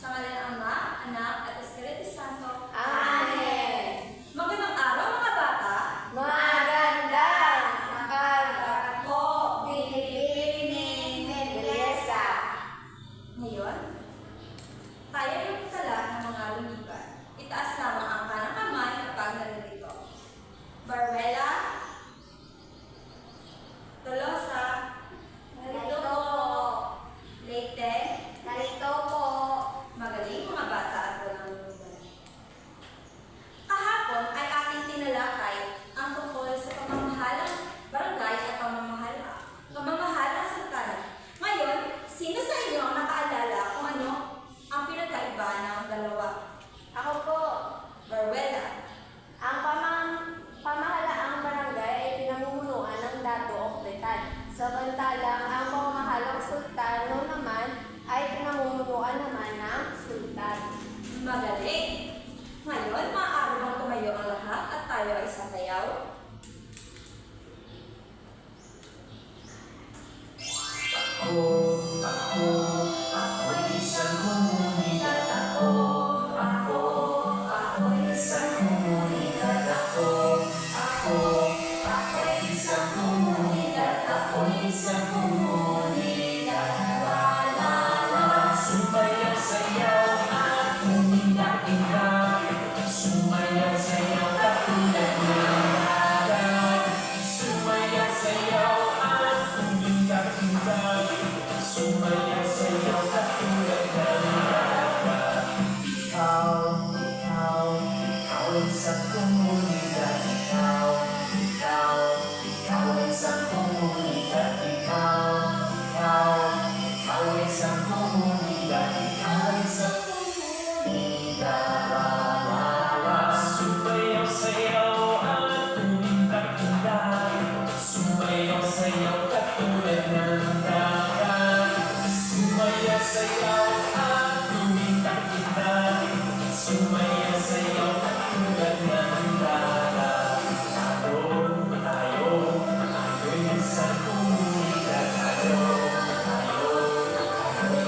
Sa ngalan ng Ama, Anak, at Espiritu Santo. Amen. Magandang araw mga bata. Magandang araw po, Pilipining Negresa. Ngayon, tayo ay magtala ng mga lumiban. Itaas lamang ang kanang kamay kapag naririto. Barbella, Tolosa, Narito po. Leyte, Narito po. magaling mga bata at walang lumiban. Kahapon ay ating tinalakay ang tungkol sa pamamahalang barangay at pamamahalang sultanan. Ngayon, sino sa inyo ang nakaalala kung ano ang pinagkaiba ng dalawa? Ako po. Barbella, Ang pamahalaang barangay ay pinamumunuan ng dato o kapitan. Samantalang ang pamamahalang sultano naman ay pinamumunuan naman ng sultan. magaling! Ngayon, maaari bang tumayo ang lahat at tayo ay sasayaw? Ako'y isang komunidad. Ako'y isang komunidad. Ako'y isang komunidad. Ako'y isang komunidad. Sumayaw, sayaw at umiyak-iyak. Sumayaw, sayaw katulad ng dagat. Sumayaw, sayaw at umiyak-iyak. Sumayaw, sayaw katulad ng dagat. Ikaw ay isang komunidad. Ikaw ay isang komunidad. Ikaw ay isang komunidad. Ikaw ay isang komunidad. Sumayaw, sayaw at umiyak-iyak. Sumayaw, sayaw katulad ng dagat. Sumayaw, sayaw at umiyak-iyak. Sumayaw, sayaw katulad ng dagat. Tayo'y isang komunidad. Tayo'y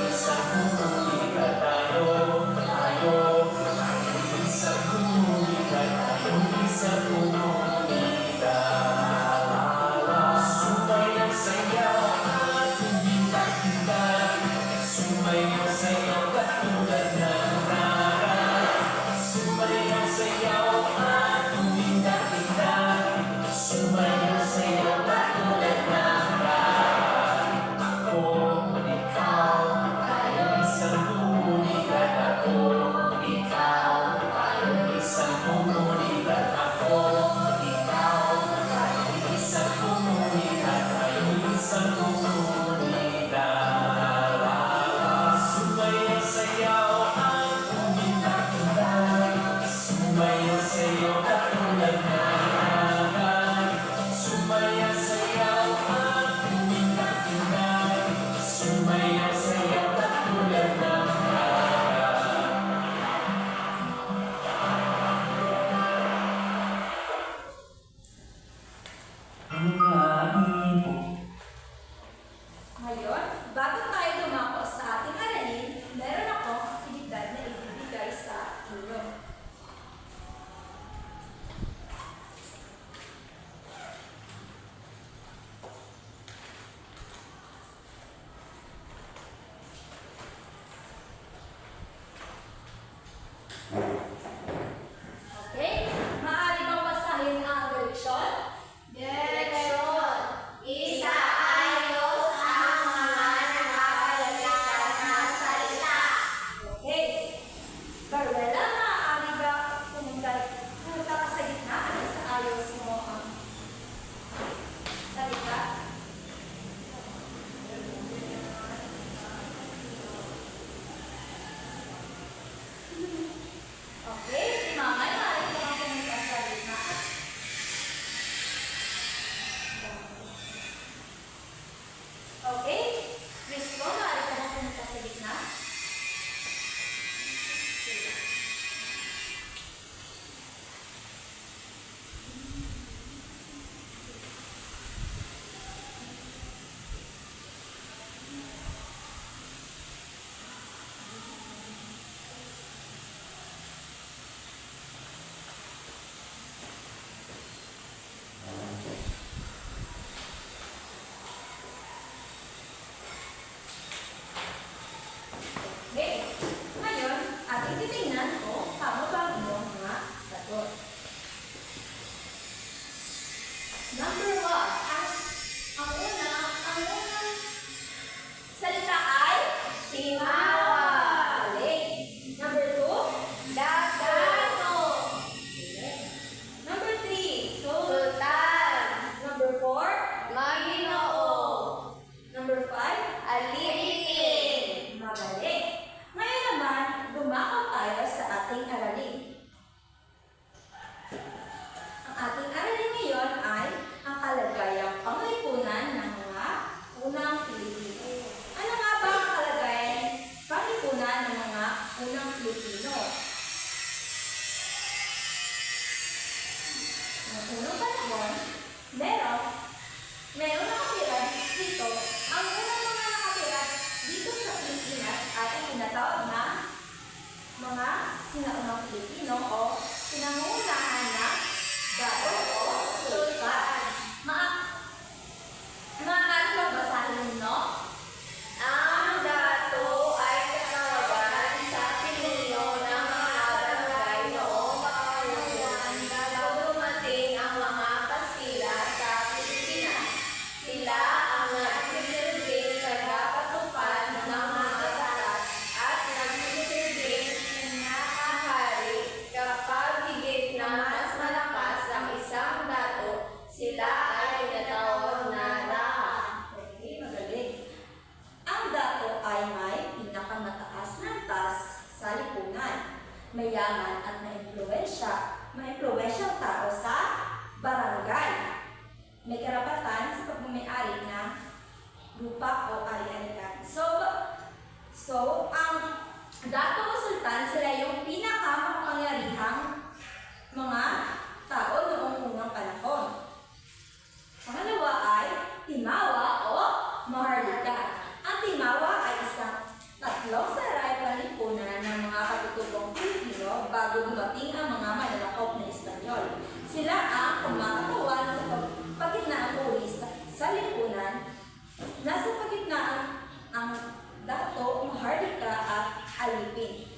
isang komunidad. Tayo'y isang komunidad. Tayo'y isang komunidad. Sumayaw, sayaw at umiyak-iyak. Sumayaw, sayaw katulad ng dagat. Nasa pagitnaan ang dato, maharlika at alipin.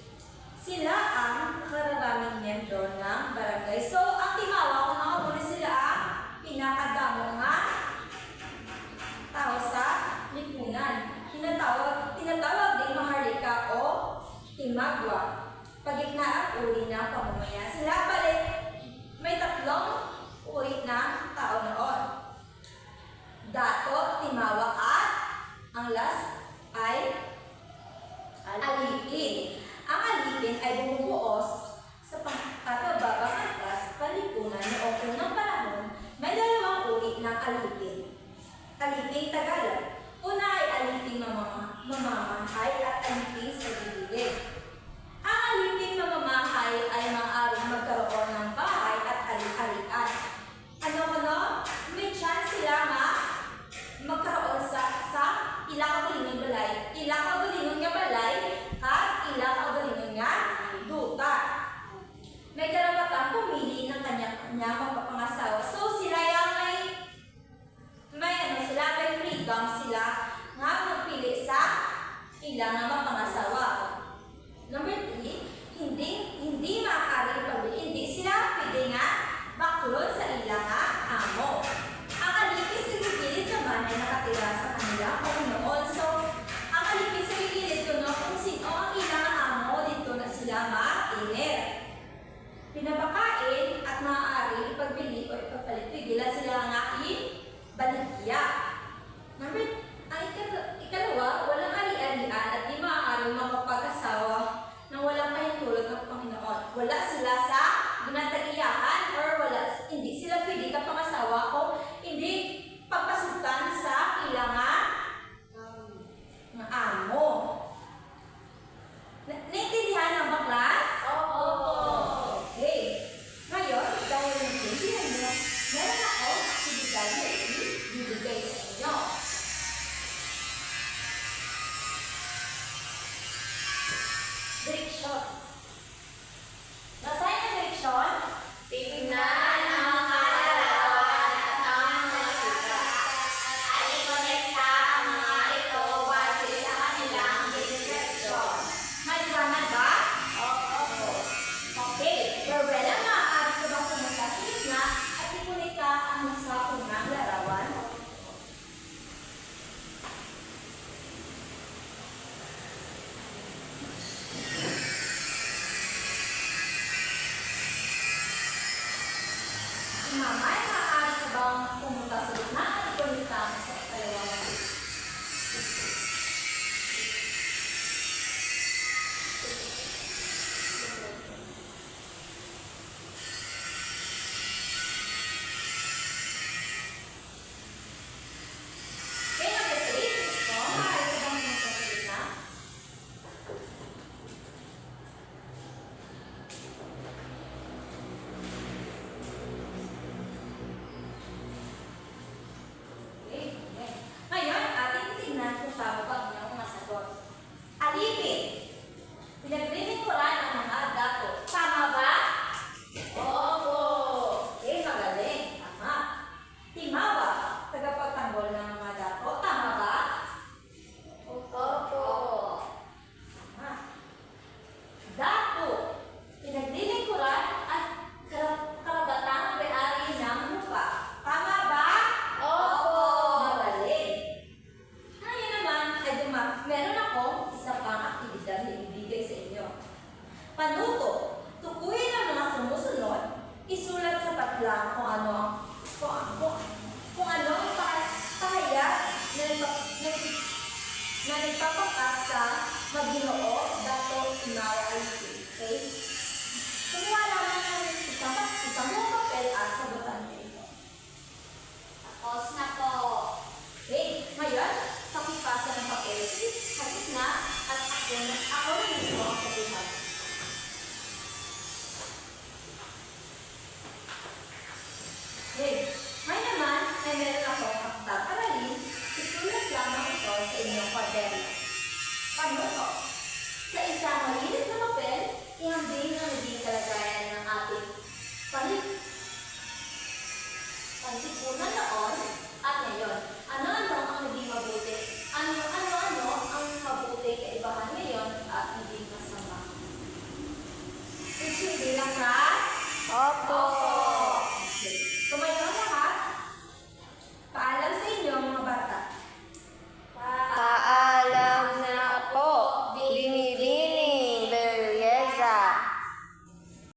Sila ang kararaming miyembro ng barangay. So, ang timawa, kung nakapuli sila ang pinakadamo nga tao sa lipunan. Tinatawag din maharlika o timagwa. Pagitna ang uri ng pamumuhay. Sila balik, may tatlong uri ng tao noon. Dato, timawa at ang last ay alipin. Ang alipin ay bumubuos sa pagkakababang atas palipunan noong unang panahon. May dalawang uri ng alipin. Aliping Tagalog. Una ay aliping mamamahay at aliping sa gilid. Ang aliping mamamahay ay maaaring magkaroon ng bahay at ali-alian. Ano? May chance sila magkaroon sa ilang kagalingon balay, ilang kagalingon nga balay, at ilang kagalingon nga duta. May karapatang pumili ng kanya magpapangasawa. So sila yung may freedom sila nga magpili sa ilang nga mapangasawa. Number 3, hindi maaari pabili. Hindi sila pwede nga baklod sa ilang nga amo. Ang alipin sa gilid naman ay nakatira sa kanilang Panginoon. So, ang alipin sa gilid ko kung sino ang ilang amo dito na sila ma-inir. Pinapakain at maaari ipagbili o ipagpalit. Pigila sila nga baligya. Ang ikalawa, walang ari-arian at di maaaring makapag-asawa nang walang pahintulot ng Panginoon. Wala sila sa ginatagiyahan or hindi sila pwede kapangasawa kung hindi pagpasukan sa ilang amo. Naintindihan ng baklas? Oo. Okay. Ngayon, dahil naintindihan nyo, meron ako aktibidad na ibibigay sa inyo. Direksyon. Basahin ang direksyon. Tignan ang mga larawan at ang mga sukat. At ikonekta ang mga ito base sa kanilang direksyon. Maliwanag ba? Oo. Okay. Rowella, maaari ko bang pumunta sa gitna at ikunita ang nasa unang larawan? Mamay, maaari ko bang pumunta sa gitna at ikunita ang nasa larawan? Okay, number 3, Kristo, maaari ko bang pumunta sa gitna? Okay. Ngayon, ating tingnan kung tama ba ang inyong mga sagot. Alipin. Pinaglilingkuran ang mga dato. Tama ba? Opo. Okay, magaling. Tama. Timawa. Tagapagtanggol ng mga dato. Tama ba? Opo. Tama. Dato. Pinaglilingkuran at karabatang may-ari ng lupa. Tama ba? Opo. Magaling. Ngayon naman ay meron akong isa pang aktibidad na ibibigay sa inyo. Panuto. Tukuyin ang mga sumusunod. Isulat sa patlang kung ano ang pahayag na nagpapakas sa Maginoo, Dato, Timawa, Alipin. Okay? Kumuha naman ng isang buong papel at sagutan niyo ito. Tapos na po.